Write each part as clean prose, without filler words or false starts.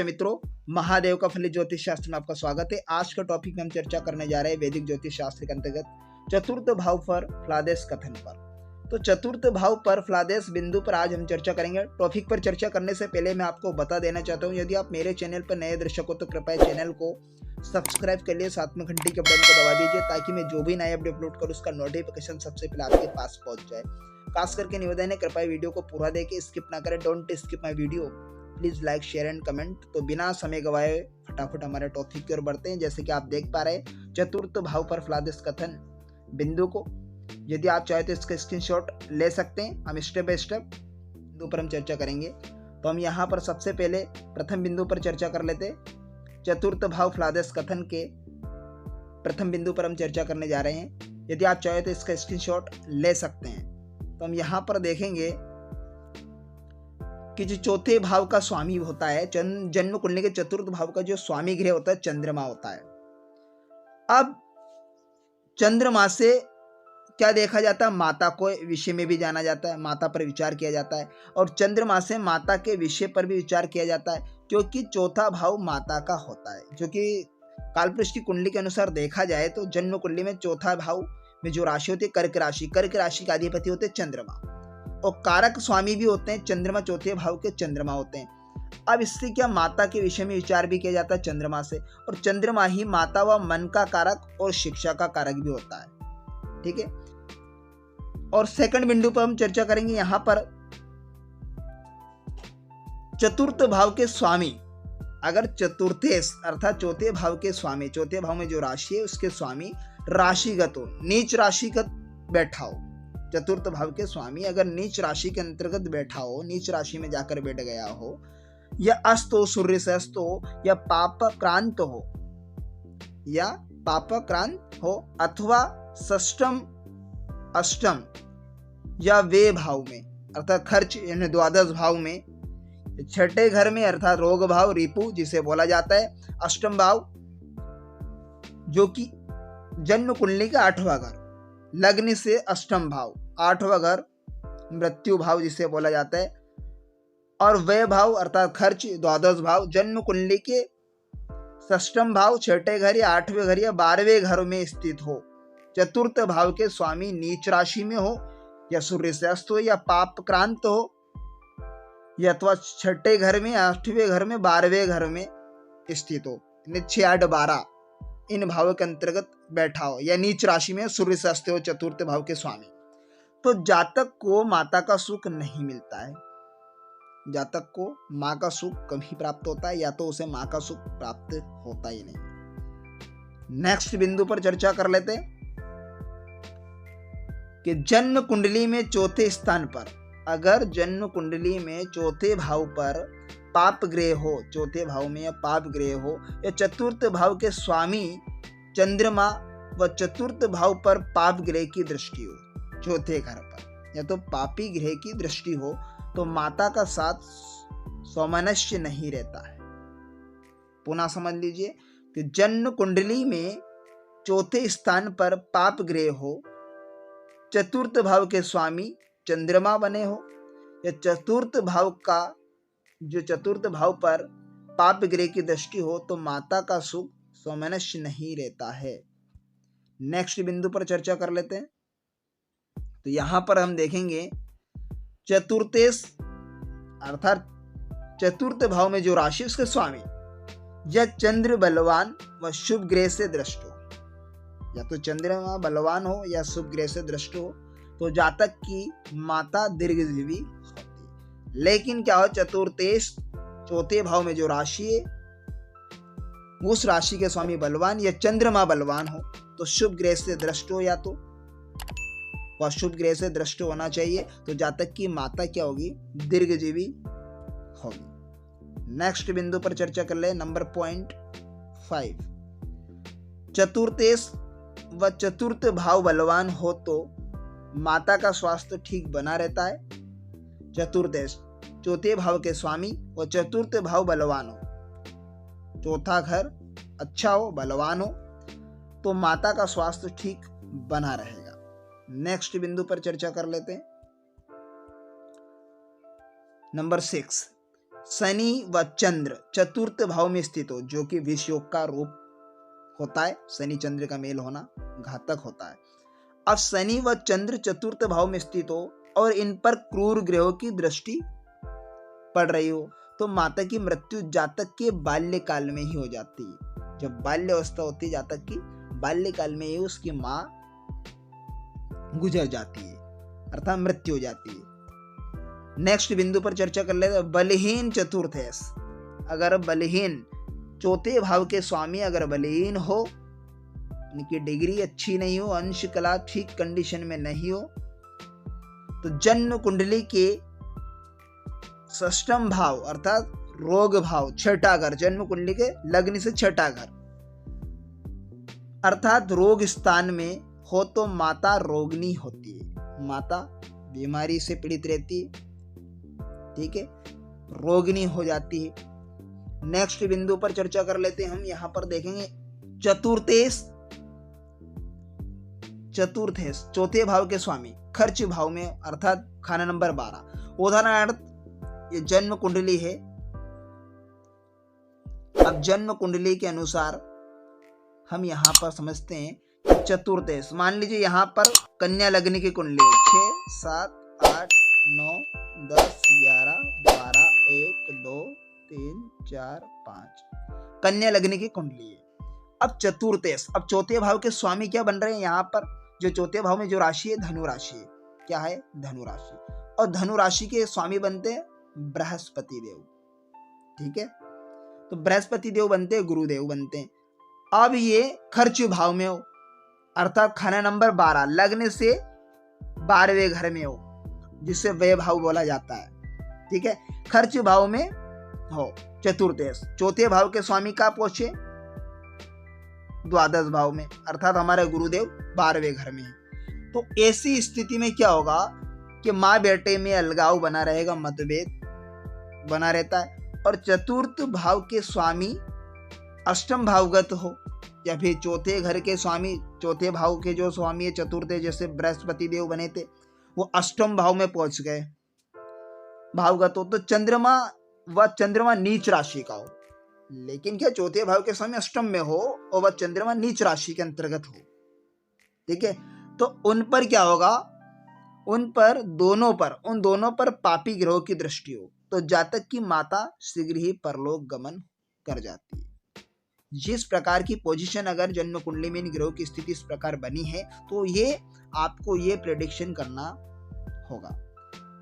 मित्रों, महादेव का फलित ज्योतिष शास्त्र में आपका स्वागत है। आज का टॉपिक में हम चर्चा करने जा रहे हैं वैदिक ज्योतिष शास्त्र के अंतर्गत चतुर्थ भाव पर फ्लादेश कथन पर। तो चतुर्थ भाव पर फ्लादेश बिंदु पर आज हम चर्चा करेंगे। टॉपिक पर चर्चा करने से पहले मैं आपको बता देना चाहता हूँ, यदि आप मेरे चैनल पर नए दर्शक हो तो कृपया चैनल को सब्सक्राइब कर लिए, साथ में घंटी के बटन को दबा दीजिए ताकि मैं जो भी नए अपडेट अपलोड करूँ उसका नोटिफिकेशन सबसे पहले आपके पास पहुंच जाए। खास करके निवेदन है, कृपया वीडियो को पूरा देखें, स्किप ना करें। Don't skip my video, please like share and comment. तो बिना समय गवाए फटाफट हमारे टॉपिक की ओर बढ़ते हैं। जैसे कि आप देख पा रहे हैं चतुर्थ भाव पर फ्लादेश कथन बिंदु को, यदि आप चाहे तो इसका स्क्रीनशॉट ले सकते हैं। हम स्टेप बाय स्टेप बिंदु पर हम चर्चा करेंगे। तो हम यहाँ पर सबसे पहले प्रथम बिंदु पर चर्चा कर लेते हैं। चतुर्थ भाव फ्लादेश कथन के प्रथम बिंदु पर हम चर्चा करने जा रहे हैं। यदि आप चाहे तो इसका स्क्रीनशॉट ले सकते हैं। तो हम यहाँ पर देखेंगे कि जो चौथे भाव का स्वामी होता है, जन्म कुंडली के चतुर्थ भाव का जो स्वामी ग्रह होता है चंद्रमा होता है। अब चंद्रमा से क्या देखा जाता है, माता को विषय में भी जाना जाता है, माता पर विचार किया जाता है। और चंद्रमा से माता के विषय पर भी विचार किया जाता है, क्योंकि चौथा भाव माता का होता है। जो कि कालपुरुष की कुंडली के अनुसार देखा जाए तो जन्म कुंडली में चौथा भाव में जो राशि होती है कर्क राशि, कर्क राशि का अधिपति होते हैं चंद्रमा, और कारक स्वामी भी होते हैं चंद्रमा, चौथे भाव के चंद्रमा होते हैं। अब इससे क्या, माता के विषय में विचार भी किया जाता है चंद्रमा से, और चंद्रमा ही माता व मन का कारक और शिक्षा का कारक भी होता है। ठीक है। और सेकंड बिंदु पर हम चर्चा करेंगे। यहां पर चतुर्थ भाव के स्वामी, अगर चतुर्थेश अर्थात चौथे भाव के स्वामी, चौथे भाव में जो राशि है उसके स्वामी राशिगत हो, नीच राशिगत बैठा हो। चतुर्थ भाव के स्वामी अगर नीच राशि के अंतर्गत बैठा हो, नीच राशि में जाकर बैठ गया हो, या अस्त हो, सूर्य से अस्त हो, या पापक्रांत हो, या पापक्रांत हो, अथवा षष्टम अष्टम या वे भाव में अर्थात खर्च यानी द्वादश भाव में, छठे घर में अर्थात रोग भाव रिपु जिसे बोला जाता है, अष्टम भाव जो कि जन्म कुंडली का 8वां घर, लग्न से अष्टम भाव 8वां घर मृत्यु भाव जिसे बोला जाता है, और व्यय भाव अर्थात खर्च द्वादश भाव जन्म कुंडली के षष्टम भाव, छठे घर या 8वें घर या 12वें घर में स्थित हो। चतुर्थ भाव के स्वामी नीच राशि में हो, या सूर्य से अस्त हो, या पापक्रांत हो, या अथवा छठे घर में, 8वें घर में, 12वें घर में स्थित हो। 6, 8, 12 इन भावों के अंतर्गत बैठा हो, या नीच राशि में सूर्य से अस्त हो चतुर्थ भाव के स्वामी, तो जातक को माता का सुख नहीं मिलता है। जातक को माँ का सुख कम ही प्राप्त होता है, या तो उसे माँ का सुख प्राप्त होता ही नहीं। नेक्स्ट बिंदु पर चर्चा कर लेते हैं कि जन्म कुंडली में चौथे स्थान पर, अगर जन्म कुंडली में चौथे भाव पर पाप ग्रह हो, चौथे भाव में या पाप ग्रह हो, या चतुर्थ भाव के स्वामी चंद्रमा व चतुर्थ भाव पर पाप ग्रह की दृष्टि हो, चौथे घर पर, या तो पापी ग्रह की दृष्टि हो, तो माता का साथ सौमनस्य नहीं रहता है। पुनः समझ लीजिए कि जन्म कुंडली में चौथे स्थान पर पाप ग्रह हो, चतुर्थ भाव के स्वामी चंद्रमा बने हो, या चतुर्थ भाव का जो चतुर्थ भाव पर पाप ग्रह की दृष्टि हो, तो माता का सुख सौमनस्य नहीं रहता है। नेक्स्ट बिंदु पर चर्चा कर लेते हैं। तो यहां पर हम देखेंगे चतुर्थेश अर्थात चतुर्थ भाव में जो राशि उसके स्वामी या चंद्र बलवान व शुभ ग्रह से दृष्ट हो, या तो चंद्रमा बलवान हो या शुभ ग्रह से दृष्ट हो, तो जातक की माता दीर्घजीवी होती है। लेकिन क्या हो, चतुर्थेश चौथे भाव में जो राशि है उस राशि के स्वामी बलवान या चंद्रमा बलवान हो, तो शुभ ग्रह से दृष्ट हो, या तो वह शुभ ग्रह से दृष्ट होना चाहिए, तो जातक की माता क्या होगी, दीर्घजीवी होगी। नेक्स्ट बिंदु पर चर्चा कर ले, नंबर पॉइंट 5। चतुर्थेश व चतुर्थ भाव बलवान हो तो माता का स्वास्थ्य ठीक बना रहता है। चतुर्थेश चौथे भाव के स्वामी व चतुर्थ भाव बलवान हो, चौथा घर अच्छा हो, बलवान हो, तो माता का स्वास्थ्य ठीक बना रहेगा। नेक्स्ट बिंदु पर चर्चा कर लेते हैं। नंबर 6, शनि व चंद्र चतुर्थ भाव में स्थित हो, जो कि विष योग का रूप होता है। शनि चंद्र का मेल होना घातक होता है। अब शनि व चंद्र चतुर्थ भाव में स्थित हो और इन पर क्रूर ग्रहों की दृष्टि पड़ रही हो, तो माता की मृत्यु जातक के बाल्यकाल में ही हो जाती है। जब बाल्य अवस्था होती है जातक की, बाल्यकाल में ही उसकी माँ गुजर जाती है, अर्थात मृत्यु हो जाती है। नेक्स्ट बिंदु पर चर्चा कर लेते हैं। बलहीन चतुर्थेश, अगर बलहीन चौथे भाव के स्वामी अगर बलहीन हो, उनकी डिग्री अच्छी नहीं हो, अंश कला ठीक कंडीशन में नहीं हो, तो जन्म कुंडली के षष्ठम भाव अर्थात रोग भाव, छठा घर, जन्म कुंडली के लग्न से छठा घर अर्थात रोग स्थान में हो, तो माता रोगनी होती है, माता बीमारी से पीड़ित रहती है, ठीक है, रोगनी हो जाती है। नेक्स्ट बिंदु पर चर्चा कर लेते हैं हम। यहां पर देखेंगे चतुर्थेश चौथे भाव के स्वामी खर्च भाव में अर्थात खाना नंबर 12। उदाहरणार्थ ये जन्म कुंडली है। अब जन्म कुंडली के अनुसार हम यहाँ पर समझते हैं चतुर्थेश, मान लीजिए यहाँ पर कन्या लग्न की कुंडली है, 6, 7, 8, 9, 10, 11, 12, 1, 2, 3, 4, 5 कन्या लग्न की कुंडली है। अब चतुर्थेश, अब चौथे भाव के स्वामी क्या बन रहे हैं यहाँ पर, जो चौथे भाव में जो राशि है धनु राशि है, क्या है, धनु राशि, और धनु राशि के स्वामी बनते हैं बृहस्पति देव, ठीक है, तो बृहस्पति देव बनते हैं, गुरुदेव बनते हैं। अब ये खर्च भाव में हो, अर्थात खाना नंबर 12 लग्न से 12वें घर में हो, जिसे व्यय भाव बोला जाता है, ठीक है, खर्च भाव में हो चतुर्थेश। चौथे भाव के स्वामी का पहुंचे द्वादश भाव में, अर्थात हमारे गुरुदेव 12वें घर में है। तो ऐसी स्थिति में क्या होगा कि माँ बेटे में अलगाव बना रहेगा, मतभेद बना रहता है। और चतुर्थ भाव के स्वामी अष्टम भावगत हो, या फिर चौथे घर के स्वामी, चौथे भाव के जो स्वामी है चतुर्थ, जैसे बृहस्पति देव बने थे, वो अष्टम भाव में पहुंच गए भावगत हो, तो चंद्रमा नीच राशि का हो। लेकिन क्या चौथे भाव के स्वामी अष्टम में हो और वह चंद्रमा नीच राशि के अंतर्गत हो, ठीक है, तो उन पर क्या होगा, उन दोनों पर पापी ग्रहों की दृष्टि हो, तो जातक की माता शीघ्र ही परलोक गमन कर जाती है। जिस प्रकार की पोजीशन अगर जन्म कुंडली में इन ग्रहों की स्थिति इस प्रकार बनी है, तो ये आपको ये प्रेडिक्शन करना होगा।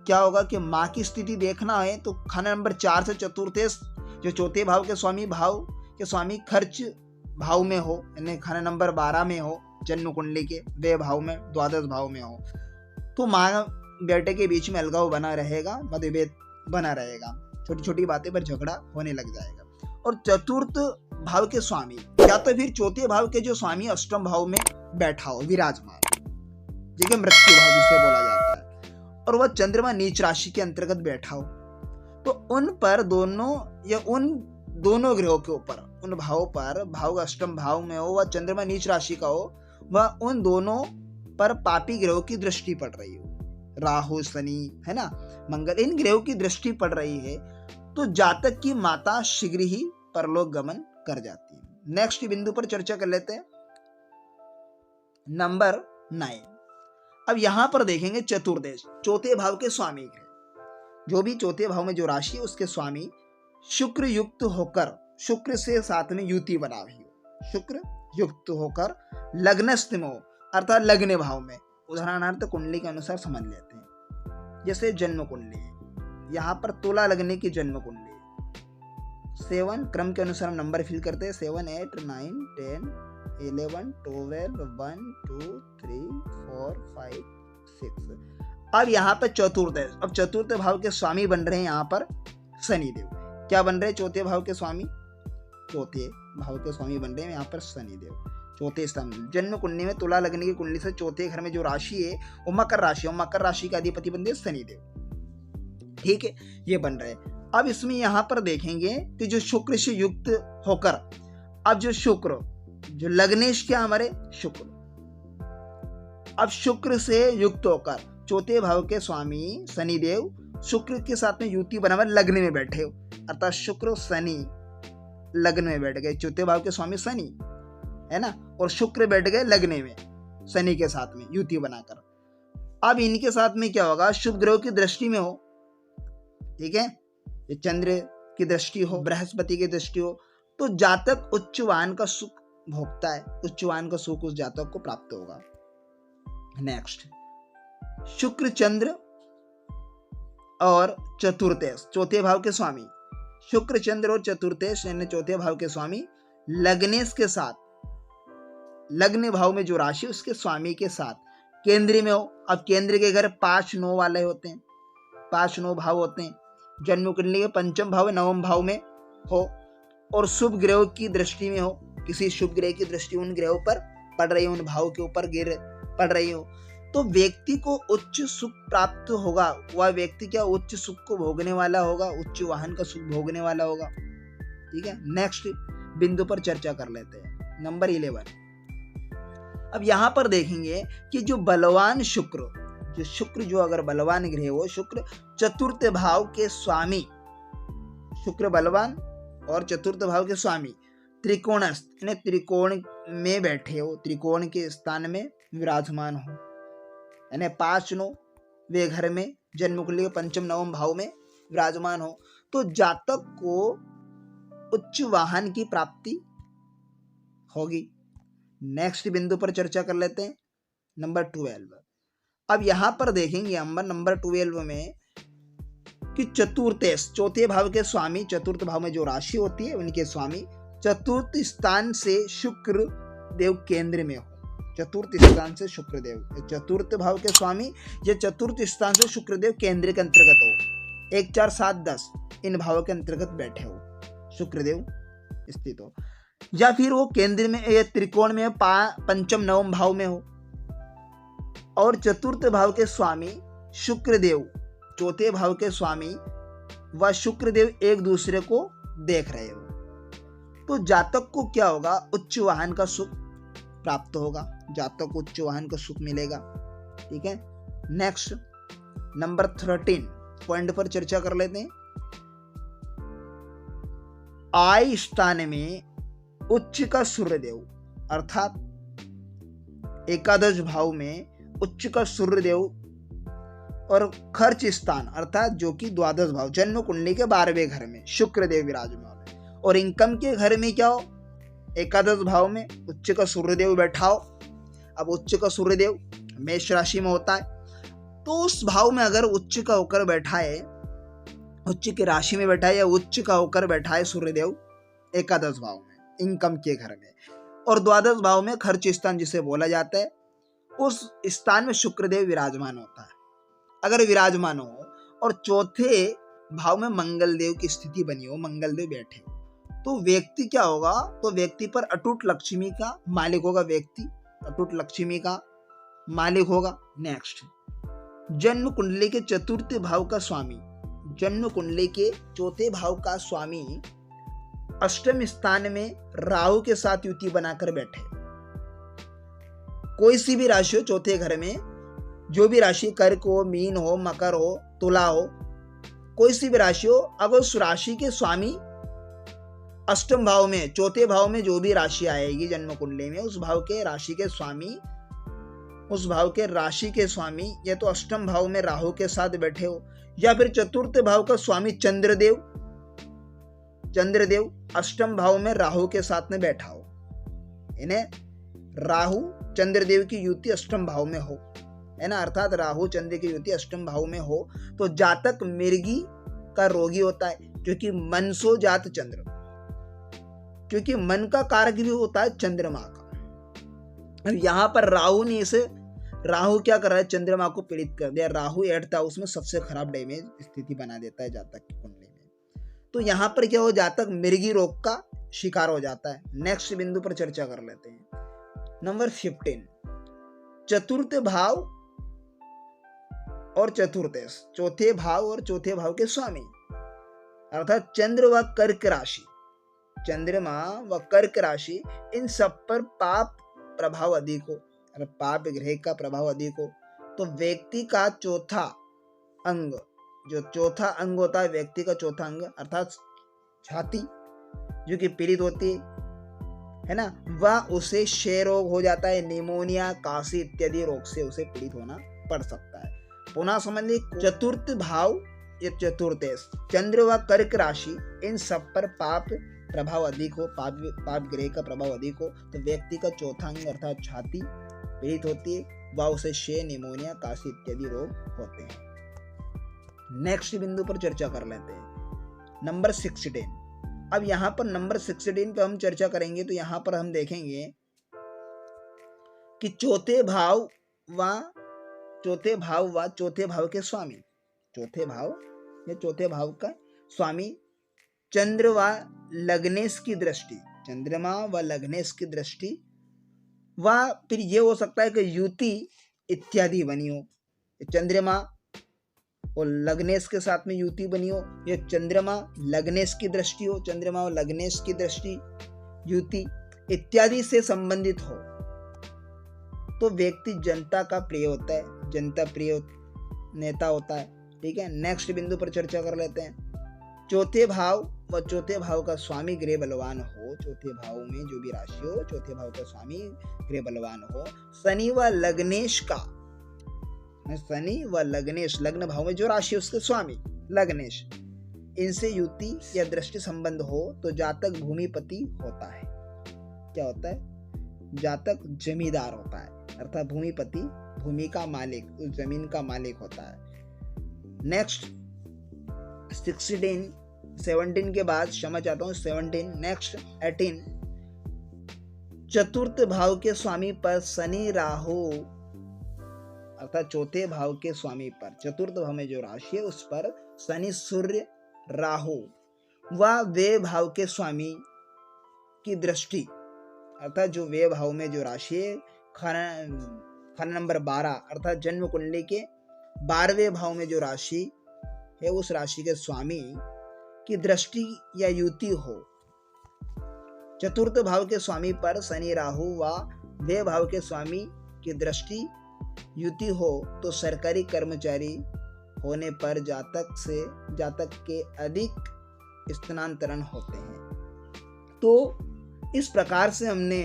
क्या होगा कि माँ की स्थिति देखना है, तो खाना नंबर 4 से चतुर्थेश, जो चौथे भाव के स्वामी खर्च भाव में हो, यानी खाना नंबर 12 में हो, जन्म कुंडली के व्यय भाव में, द्वादश भाव में हो, तो माँ बेटे के बीच में अलगाव बना रहेगा, मतभेद बना रहेगा, छोटी छोटी बातें पर झगड़ा होने लग जाएगा। और चतुर्थ भाव के स्वामी या तो फिर चौथे भाव के जो स्वामी अष्टम भाव में बैठा हो, विराजमान, जिसे मृत्यु भाव जिसे बोला जाता है, और वह चंद्रमा नीच राशि के अंतर्गत बैठा हो, तो उन पर दोनों या उन दोनों ग्रहों के ऊपर, उन भावों पर, भाव अष्टम भाव में हो वह चंद्रमा नीच राशि का हो, वह उन दोनों पर पापी ग्रहों की दृष्टि पड़ रही हो, राहु शनि है ना, मंगल, इन ग्रहों की दृष्टि पड़ रही है, तो जातक की माता शीघ्र ही परलोक गमन कर जाती है। नेक्स्ट बिंदु पर चर्चा कर लेते हैं, नंबर 9। अब यहां पर देखेंगे चतुर्देश, चौथे भाव के स्वामी ग्रह, जो भी चौथे भाव में जो राशि है उसके स्वामी शुक्र युक्त होकर, शुक्र से साथ में युति बना हुई हो, शुक्र युक्त होकर लग्नस्थ में हो, अर्थात लग्न भाव में। उदाहरणार्थ कुंडली के अनुसार समझ लेते हैं, जैसे जन्म कुंडली है, यहाँ पर तुला लगने की जन्म कुंडली 7 क्रम के अनुसार हम नंबर फिल करते हैं, 7, 8, 9, 10, 11, 12, 1, 2, 3, 4, 5, 6। अब यहाँ पर चतुर्थ, अब चतुर्थ भाव के स्वामी बन रहे हैं यहाँ पर शनिदेव। क्या बन रहे हैं चौथे भाव के स्वामी? चौथे भाव के स्वामी बन रहे हैं यहाँ पर शनिदेव, चौथे स्थान। जन्म कुंडली में तुला लगने की कुंडली से चौथे घर में जो राशि है वो मकर राशि, और मकर राशि का अधिपति बन रहे शनिदेव, ठीक है, ये बन रहे हैं। अब इसमें यहाँ पर देखेंगे कि जो शुक्र से युक्त होकर अब जो शुक्र, जो लग्नेश क्या हमारे शुक्र, अब शुक्र से युक्त होकर चौथे भाव के स्वामी शनिदेव शुक्र के साथ में युति बना हुआ लग्न में बैठे हो, अर्थात शुक्र और शनि लग्न में बैठ गए। चौथे भाव के स्वामी शनि है ना, और शुक्र बैठ गए लग्न में शनि के साथ में युति बनाकर। अब इनके साथ में क्या होगा, शुभ ग्रह की दृष्टि में हो, ठीक है, ये चंद्र की दृष्टि हो, बृहस्पति की दृष्टि हो, तो जातक उच्च वाहन का सुख भोगता है, उच्च वाहन का सुख उस जातक को प्राप्त होगा। नेक्स्ट, शुक्र चंद्र और चतुर्थेश चौथे भाव के स्वामी, शुक्र चंद्र और चतुर्थेश यानी चौथे भाव के स्वामी लग्नेश के साथ, लग्न भाव में जो राशि उसके स्वामी के साथ केंद्र में हो। अब केंद्र के घर 5-9 वाले होते हैं, 5-9 भाव होते हैं, जन्म कुंडली के पंचम भाव नवम भाव में हो और शुभ ग्रह की दृष्टि में हो, किसी शुभ ग्रह की दृष्टि उन ग्रहों पर पड़ रही हो, उन भाव के ऊपर गिर पड़ रही हो, तो व्यक्ति को उच्च सुख प्राप्त होगा। वह व्यक्ति क्या उच्च सुख को भोगने वाला होगा, उच्च वाहन का सुख भोगने वाला होगा। ठीक है, नेक्स्ट बिंदु पर चर्चा कर लेते हैं, नंबर 11। अब यहां पर देखेंगे कि जो बलवान शुक्र, जो शुक्र जो अगर बलवान ग्रह हो, शुक्र चतुर्थ भाव के स्वामी, शुक्र बलवान और चतुर्थ भाव के स्वामी त्रिकोणस्थ यानी त्रिकोण में बैठे हो, त्रिकोण के स्थान में विराजमान हो, यानी 5-9 वे घर में जन्म कुंडली के पंचम नवम भाव में विराजमान हो, तो जातक को उच्च वाहन की प्राप्ति होगी। नेक्स्ट बिंदु पर चर्चा कर लेते हैं, नंबर 12। अब यहां पर देखेंगे हम नंबर 12 में कि चतुर्थेश चौथे भाव के स्वामी, चतुर्थ भाव में जो राशि होती है उनके स्वामी चतुर्थ स्थान से शुक्र देव केंद्र में हो, चतुर्थ स्थान से शुक्र देव, चतुर्थ भाव के स्वामी ये चतुर्थ स्थान से शुक्र देव केंद्र के अंतर्गत हो, 1 4 7 10 इन भावों के अंतर्गत बैठे हो, शुक्र देव स्थित हो, या फिर वो केंद्र में या त्रिकोण में पंचम नवम भाव में हो और चतुर्थ भाव के स्वामी शुक्र देव, चौथे भाव के स्वामी व शुक्र देव एक दूसरे को देख रहे हो, तो जातक को क्या होगा, उच्च वाहन का सुख प्राप्त होगा, जातक को उच्च वाहन का सुख मिलेगा। ठीक है, नेक्स्ट नंबर 13 पॉइंट पर चर्चा कर लेते हैं। आय स्थान में उच्च का सूर्यदेव, अर्थात एकादश भाव में उच्च का सूर्यदेव और खर्च स्थान अर्थात जो कि द्वादश भाव जन्म कुंडली के 12वें घर में शुक्र देव विराजमान है, और इनकम के घर में क्या हो, एकादश भाव में उच्च का सूर्यदेव बैठा हो। अब उच्च का सूर्यदेव मेष राशि में होता है, तो उस भाव में अगर उच्च का होकर बैठा है, उच्च की राशि में बैठा है या उच्च का होकर बैठा है सूर्यदेव एकादश भाव में इनकम के घर में, और द्वादश भाव में खर्च स्थान जिसे बोला जाता है, उस स्थान में शुक्रदेव विराजमान होता है। अगर विराजमान हो और चौथे भाव में मंगल देव की स्थिति बनी हो, मंगल देव बैठे हो, तो व्यक्ति क्या होगा, तो व्यक्ति पर अटूट लक्ष्मी का मालिक होगा, व्यक्ति अटूट लक्ष्मी का मालिक होगा। नेक्स्ट, जन्म कुंडली के चतुर्थ भाव का स्वामी, जन्म कुंडली के चौथे भाव का स्वामी अष्टम स्थान में राहु के साथ युति बनाकर बैठे। कोई सी भी राशि हो चौथे घर में, जो भी राशि कर्क हो, मीन हो, मकर हो, तुला हो, कोई सी भी राशि हो, अगर उस राशि के स्वामी अष्टम भाव में, चौथे भाव में जो भी राशि आएगी जन्म कुंडली में, उस भाव के राशि के स्वामी, उस भाव के राशि के स्वामी या तो अष्टम भाव में राहु के साथ बैठे हो, या फिर चतुर्थ भाव का स्वामी चंद्रदेव, चंद्रदेव अष्टम भाव में राहु के साथ में बैठा हो, इन्हें राहु चंद्रदेव की युति अष्टम भाव में हो, है ना, अर्थात राहु चंद्र की युति अष्टम भाव में हो, तो जातक मिर्गी का रोगी होता है, क्योंकि मनसो जात चंद्र, क्योंकि मन का कारक भी होता है चंद्रमा का। अब यहाँ पर राहु ने इसे, राहु क्या कर रहा है, चंद्रमा को पीड़ित कर दिया, राहु 8th हाउस में सबसे खराब डैमेज स्थिति बना देता है जातक की कुंडली में, तो यहाँ पर क्या हो, जातक मिर्गी रोग का शिकार हो जाता है। नेक्स्ट बिंदु पर चर्चा कर लेते हैं, नंबर 15 चतुर्थ भाव और चतुर्थेश, चौथे भाव और चौथे भाव के स्वामी अर्थात चंद्र व कर्क राशि, चंद्रमा व कर्क राशि, इन सब पर पाप प्रभाव अधिक हो, अगर पाप ग्रह का प्रभाव अधिक हो तो व्यक्ति का चौथा अंग, जो चौथा अंग होता है व्यक्ति का चौथा अंग अर्थात छाती, जो कि पीड़ित होती है ना, वह उसे क्षय रोग हो जाता है, निमोनिया, काशी इत्यादि रोग से उसे पीड़ित होना पड़ सकता है। पुनः समझिए, चतुर्थ भाव या चतुर्थेश, चंद्र व कर्क राशि, इन सब पर पाप प्रभाव अधिक हो, पाप ग्रह का प्रभाव अधिक हो तो व्यक्ति का चौथा अंग अर्थात छाती पीड़ित होती है, वह उसे क्षय, निमोनिया, काशी इत्यादि रोग होते हैं। नेक्स्ट बिंदु पर चर्चा कर लेते हैं, नंबर 16। अब यहाँ पर नंबर 16 पे हम चर्चा करेंगे तो यहाँ पर हम देखेंगे कि चौथे भाव व चौथे भाव के स्वामी, चौथे भाव या चौथे भाव का स्वामी चंद्र व लग्नेश की दृष्टि, चंद्रमा व लग्नेश की दृष्टि, व फिर ये हो सकता है कि युति इत्यादि बनी हो, चंद्रमा और लग्नेश के साथ में युति बनी हो, या चंद्रमा लग्नेश की दृष्टि हो, चंद्रमा और लग्नेश की दृष्टि, युति इत्यादि से संबंधित हो तो व्यक्ति जनता का प्रिय होता है, जनता प्रिय नेता होता है। ठीक है, नेक्स्ट बिंदु पर चर्चा कर लेते हैं। चौथे भाव व चौथे भाव का स्वामी ग्रह बलवान हो, चौथे भाव में जो भी राशि हो, चौथे भाव का स्वामी ग्रह बलवान हो, शनि व लग्नेश का, शनि व लग्नेश, लग्न भाव में जो राशि उसके स्वामी लग्नेश, इनसे युति या दृष्टि संबंध हो तो जातक भूमिपति होता है। क्या होता है? जातक जमींदार होता है, अर्थात भूमिपति, भूमि का मालिक, उस जमीन का मालिक होता है। नेक्स्ट 17 के बाद, क्षमा चाहता हूँ 17, नेक्स्ट 18, चतुर्थ भाव के स्वामी पर शनि राहु, अर्थात चौथे भाव के स्वामी पर, चतुर्थ भाव में जो राशि है उस पर शनि, सूर्य, राहु व वे भाव के स्वामी की दृष्टि, अर्थात जो वे भाव में जो राशि है, खाना नंबर 12 अर्थात जन्म कुंडली के 12वें भाव में जो राशि है उस राशि के स्वामी की दृष्टि या युति हो, चतुर्थ भाव के स्वामी पर शनि राहु व वे भाव के स्वामी की दृष्टि युति हो तो सरकारी कर्मचारी होने पर जातक के अधिक स्थानांतरण होते हैं। तो इस प्रकार से हमने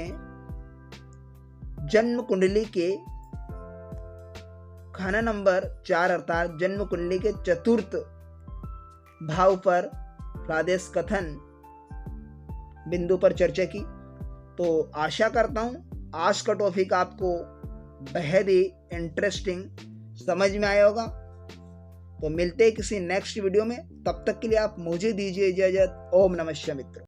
जन्म कुंडली के खाना नंबर 4 अर्थात जन्म कुंडली के चतुर्थ भाव पर प्रादेश कथन बिंदु पर चर्चा की। तो आशा करता हूं आज का टॉपिक आपको बेहद ही इंटरेस्टिंग समझ में आया होगा। तो मिलते हैं किसी नेक्स्ट वीडियो में, तब तक के लिए आप मुझे दीजिए इजाजत। ओम नमः शिवाय मित्रों।